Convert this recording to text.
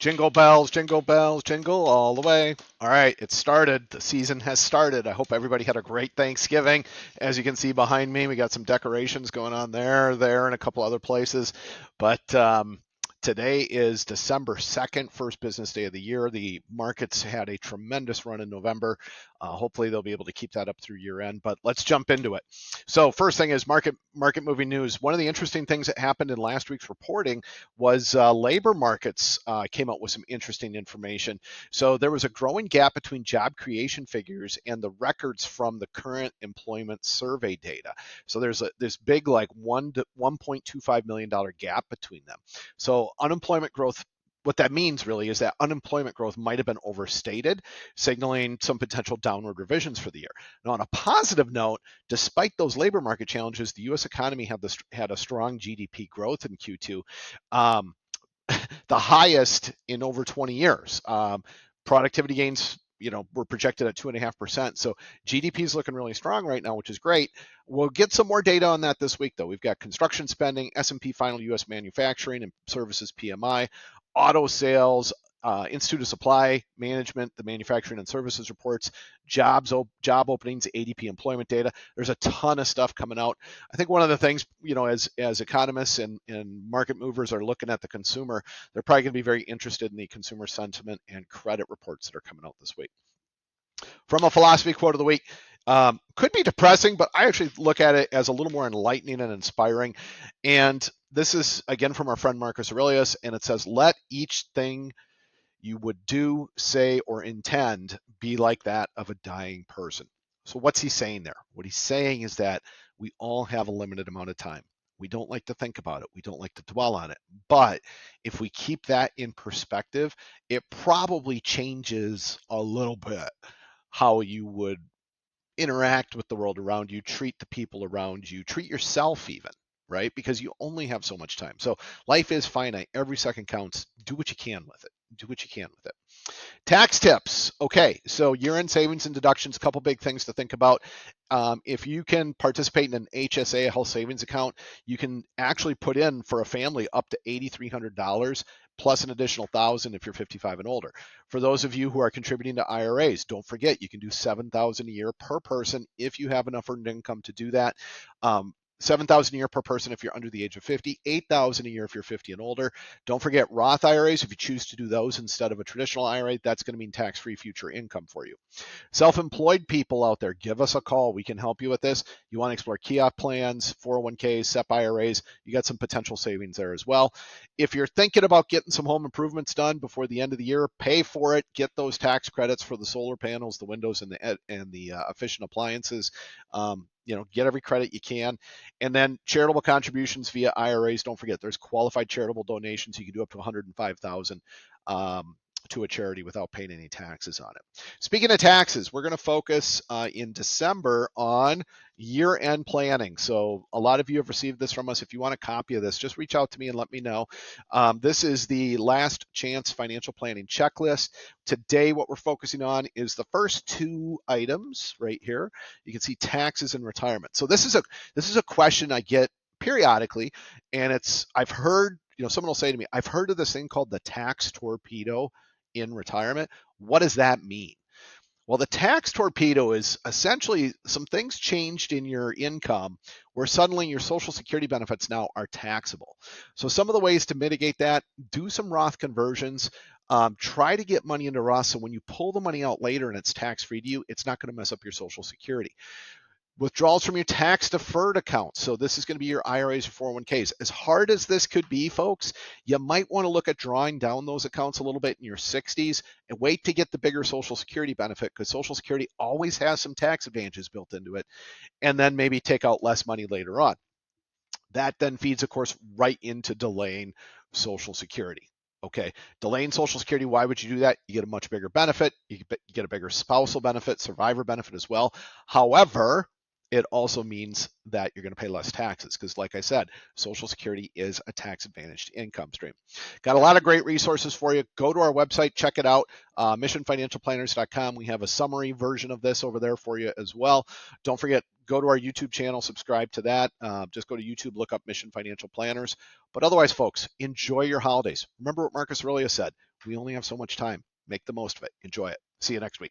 jingle bells, jingle all the way. All right, it started. The season has started. I hope everybody had a great Thanksgiving. As you can see behind me, we got some decorations going on there, and a couple other places. But today is December 2nd, first business day of the year. The markets had a tremendous run in November. Hopefully, they'll be able to keep that up through year end. But let's jump into it. So, first thing is market moving news. One of the interesting things that happened in last week's reporting was labor markets came out with some interesting information. So there was a growing gap between job creation figures and the records from the current employment survey data. So there's this big like $1.25 million gap between them. So unemployment growth, what that means really is that unemployment growth might have been overstated, signaling some potential downward revisions for the year. Now, on a positive note, despite those labor market challenges, the U.S. economy had a strong GDP growth in Q2, um, the highest in over 20 years. Productivity gains, were projected at 2.5%. So GDP is looking really strong right now, which is great. We'll get some more data on that this week, though. We've got construction spending, S&P final U.S. manufacturing and services PMI, auto sales, Institute of Supply Management, the manufacturing and services reports, job openings, ADP employment data. There's a ton of stuff coming out. I think one of the things, as economists and market movers are looking at the consumer, they're probably going to be very interested in the consumer sentiment and credit reports that are coming out this week. From a philosophy quote of the week, could be depressing, but I actually look at it as a little more enlightening and inspiring. And this is, again, from our friend Marcus Aurelius, and it says, let each thing you would do, say, or intend be like that of a dying person. So what's he saying there? What he's saying is that we all have a limited amount of time. We don't like to think about it. We don't like to dwell on it. But if we keep that in perspective, it probably changes a little bit how you would interact with the world around you, treat the people around you, treat yourself even, right? Because you only have so much time. So life is finite. Every second counts. Do what you can with it. Do what you can with it. Tax tips. Okay, so year-end savings and deductions, a couple big things to think about. If you can participate in an HSA, a health savings account, you can actually put in for a family up to $8,300 plus an additional $1,000 if you're 55 and older. For those of you who are contributing to IRAs, don't forget you can do $7,000 a year per person if you have enough earned income to do that. $7,000 a year per person if you're under the age of 50, $8,000 a year if you're 50 and older. Don't forget Roth IRAs. If you choose to do those instead of a traditional IRA, that's going to mean tax-free future income for you. Self-employed people out there, give us a call. We can help you with this. You want to explore Kiosk plans, 401ks, SEP IRAs, you got some potential savings there as well. If you're thinking about getting some home improvements done before the end of the year, pay for it. Get those tax credits for the solar panels, the windows, and the efficient appliances. Get every credit you can. And then charitable contributions via IRAs. Don't forget, there's qualified charitable donations. You can do up to $105,000 to a charity without paying any taxes on it. Speaking of taxes, we're going to focus in December on year-end planning. So a lot of you have received this from us. If you want a copy of this, just reach out to me and let me know. This is the last chance financial planning checklist. Today, what we're focusing on is the first two items right here. You can see taxes and retirement. So this is a question I get periodically, and I've heard, someone will say to me, I've heard of this thing called the tax torpedo in retirement. What does that mean? Well, the tax torpedo is essentially some things changed in your income where suddenly your Social Security benefits now are taxable. So some of the ways to mitigate that, do some Roth conversions, try to get money into Roth so when you pull the money out later and it's tax-free to you, it's not going to mess up your Social Security. Withdrawals from your tax deferred accounts. So this is going to be your IRAs or 401ks. As hard as this could be, folks, you might want to look at drawing down those accounts a little bit in your 60s and wait to get the bigger Social Security benefit, because Social Security always has some tax advantages built into it, and then maybe take out less money later on. That then feeds, of course, right into delaying Social Security. Okay, delaying Social Security, why would you do that? You get a much bigger benefit. You get a bigger spousal benefit, survivor benefit as well. However, it also means that you're going to pay less taxes because, like I said, Social Security is a tax advantaged income stream. Got a lot of great resources for you. Go to our website, check it out, missionfinancialplanners.com. We have a summary version of this over there for you as well. Don't forget, go to our YouTube channel, subscribe to that. Just go to YouTube, look up Mission Financial Planners. But otherwise, folks, enjoy your holidays. Remember what Marcus Aurelius said: we only have so much time. Make the most of it. Enjoy it. See you next week.